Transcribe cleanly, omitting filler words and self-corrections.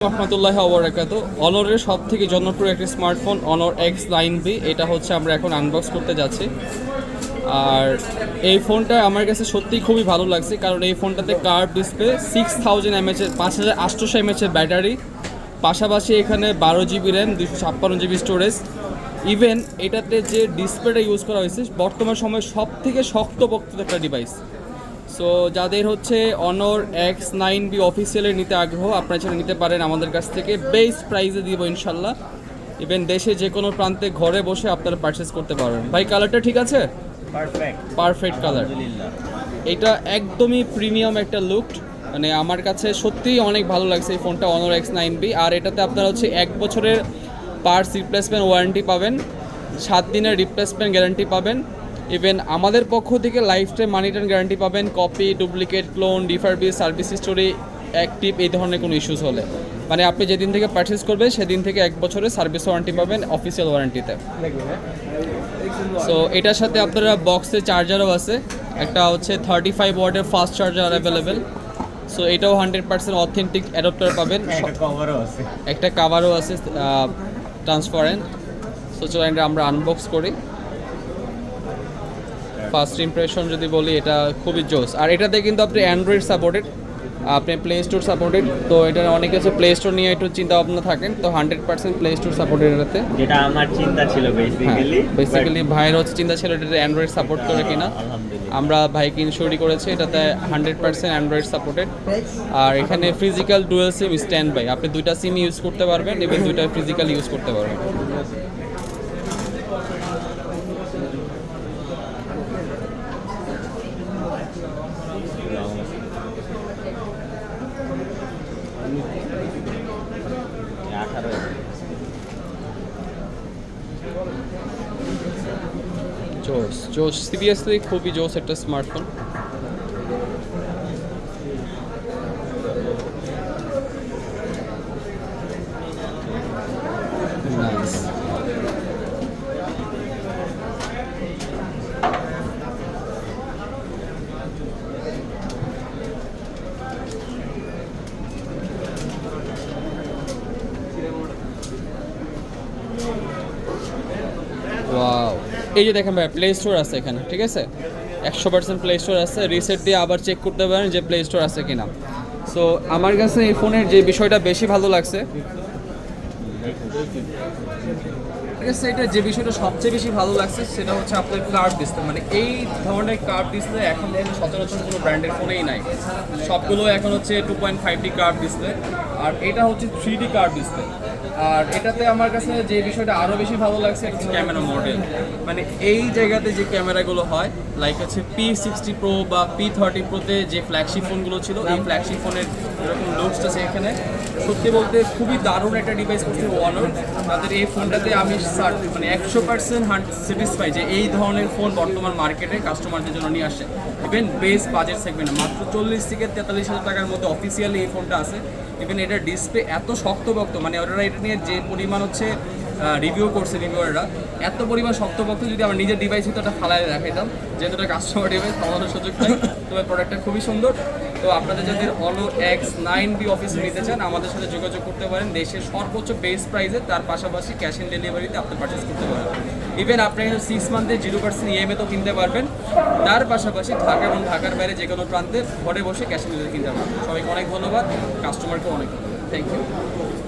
রহমতুল্লাহি ওয়া বারাকাতুহু। অনরের সব থেকে জনপ্রিয় একটি স্মার্টফোন অনর X9B, এটা হচ্ছে আমরা এখন আনবক্স করতে যাচ্ছি। আর এই ফোনটা আমার কাছে সত্যিই খুবই ভালো লাগছে, কারণ এই ফোনটাতে curve display, 6000 mAh 5800 mAh battery, পাশাপাশি এখানে 12GB RAM, 256GB storage. Even এটাতে যে ডিসপ্লেটা ইউজ করা হয়েছে বর্তমান সময়ে সব থেকে শক্তপোক্ত একটা ডিভাইস। সো যাদের হচ্ছে অনর X9B অফিসিয়ালে নিতে আগ্রহ, আপনারা চাইলে নিতে পারেন আমাদের কাছ থেকে। বেস্ট প্রাইসে দিব ইনশাল্লাহ। ইভেন দেশে যে কোনো প্রান্তে ঘরে বসে আপনারা পারচেস করতে পারবেন। ভাই কালারটা ঠিক আছে? Perfect colour. এটা একদমই প্রিমিয়াম একটা লুক, মানে আমার কাছে সত্যিই অনেক ভালো লাগছে এই ফোনটা অনর X9B। আর এটাতে আপনারা হচ্ছে 1 বছরের পার্টস রিপ্লেসমেন্ট ওয়ারেন্টি পাবেন, 7 দিনের রিপ্লেসমেন্ট গ্যারান্টি পাবেন। ইভেন আমাদের পক্ষ থেকে life time money return guarantee পাবেন। Copy, duplicate, clone, refurbish, service history active, এই ধরনের কোনো ইস্যুস হলে, মানে আপনি যেদিন থেকে পারচেস করবেন সেদিন থেকে 1 বছরের সার্ভিস ওয়ারেন্টি পাবেন অফিসিয়াল ওয়ারেন্টিতে। সো এটার সাথে আপনারা বক্সে চার্জারও আছে, একটা হচ্ছে 35 ওয়াটের ফাস্ট চার্জার অ্যাভেলেবেল। সো এটাও 100% অথেন্টিক অ্যাডাপ্টার পাবেন। একটা কাভারও আছে ট্রান্সপারেন্ট। সো চলেন আমরা আনবক্স করি। ফার্স্ট ইমপ্রেশন যদি বলি, এটা খুবই জোস। আর এটাতে কিন্তু আপনি অ্যান্ড্রয়েড সাপোর্টেড, আপনি প্লে স্টোর সাপোর্টেড। তো এটা অনেকে হচ্ছে প্লে স্টোর নিয়ে একটু চিন্তা ভাবনা থাকেন, তো 100% প্লে স্টোর সাপোর্টেড এটাতে। যেটা আমার চিন্তা ছিল বেসিক্যালি ভাইয়ের হচ্ছে চিন্তা ছিল এটাতে অ্যান্ড্রয়েড সাপোর্ট করে কিনা। আমরা ভাইকে ইনশিওরি করেছি এটাতে 100% অ্যান্ড্রয়েড সাপোর্টেড। আর এখানে physical dual SIM stand by, আপনি 2টা সিম ইউজ করতে পারবেন, ইভেন 2টা ফিজিক্যাল ইউজ করতে পারবেন। জোস সিরিয়াসলি খুবই জোস একটা স্মার্টফোন। নাইস। ওয়াও, এই যে দেখেন ভাই প্লে স্টোর আছে এখানে, ঠিক আছে? 100% প্লে স্টোর আছে। রিসেট দিয়ে আবার চেক করতে পারেন যে প্লে স্টোর আছে কিনা। সো আমার কাছে এই ফোনের যে বিষয়টা বেশি ভালো লাগছে, ঠিক আছে, এটা যে বিষয়টা সবচেয়ে বেশি ভালো লাগছে সেটা হচ্ছে আপনার কার্ভ ডিসপ্লে। মানে এই ধরনের কার্ভ ডিসপ্লে এখন পর্যন্ত সচরাচর কোনো ব্র্যান্ডের ফোনেই নাই। সবগুলো এখন হচ্ছে 2.5D কার্ভ ডিসপ্লে, আর এটা হচ্ছে 3D কার্ভ ডিসপ্লে। আর এটাতে আমার কাছে যে বিষয়টা আরও বেশি ভালো লাগছে এটা হচ্ছে ক্যামেরা মডেল। মানে এই জায়গাতে যে ক্যামেরাগুলো হয়, লাইক হচ্ছে P60 Pro বা P30 Proতে যে ফ্ল্যাগশিপ ফোনগুলো ছিল, এই ফ্ল্যাগশিপ ফোনের এরকম লুকসটা আছে এখানে। সত্যি বলতে খুবই দারুণ একটা ডিভাইস করছে অনর। তাদের এই ফোনটাতে আমি মানে 100% স্যাটিসফাই যে এই ধরনের ফোন বর্তমান মার্কেটে কাস্টমারদের জন্য নিয়ে আসে। ইভেন বেস বাজেট সেগমেন্টে মাত্র 40 থেকে 43,000 টাকার মধ্যে অফিসিয়ালি এই ফোনটা আছে। ইভেন এটার ডিসপ্লে এত শক্তপোক্ত, মানে ওরা এটা নিয়ে যে পরিমাণ হচ্ছে রিভিউ করছে রিভিউয়াররা, এত পরিমাণ শক্তপোক্ত, যদি আমার নিজের ডিভাইস হতো এটা ফালায় দেখাইতাম, যেহেতু এটা কাস্টমার ডিভাইস ফালানোর সুযোগ নাই। তবে প্রোডাক্টটা খুবই সুন্দর। তো আপনাদের যদি অনর X9B অফিসে নিতে চান আমাদের সাথে যোগাযোগ করতে পারেন। দেশের সর্বোচ্চ বেস্ট প্রাইসে, তার পাশাপাশি ক্যাশ অন ডেলিভারিতে আপনি পারচেস করতে পারেন। ইভেন আপনি 6 মান্থে 0% EMI-তেও কিনতে পারবেন। তার পাশাপাশি ঢাকা এবং ঢাকার বাইরে যে কোনো প্রান্তে ঘরে বসে ক্যাশ অন ডেলিভারি কিনতে পারবেন। সবাইকে অনেক ধন্যবাদ, কাস্টমারকে অনেক ধন্যবাদ। Thank you.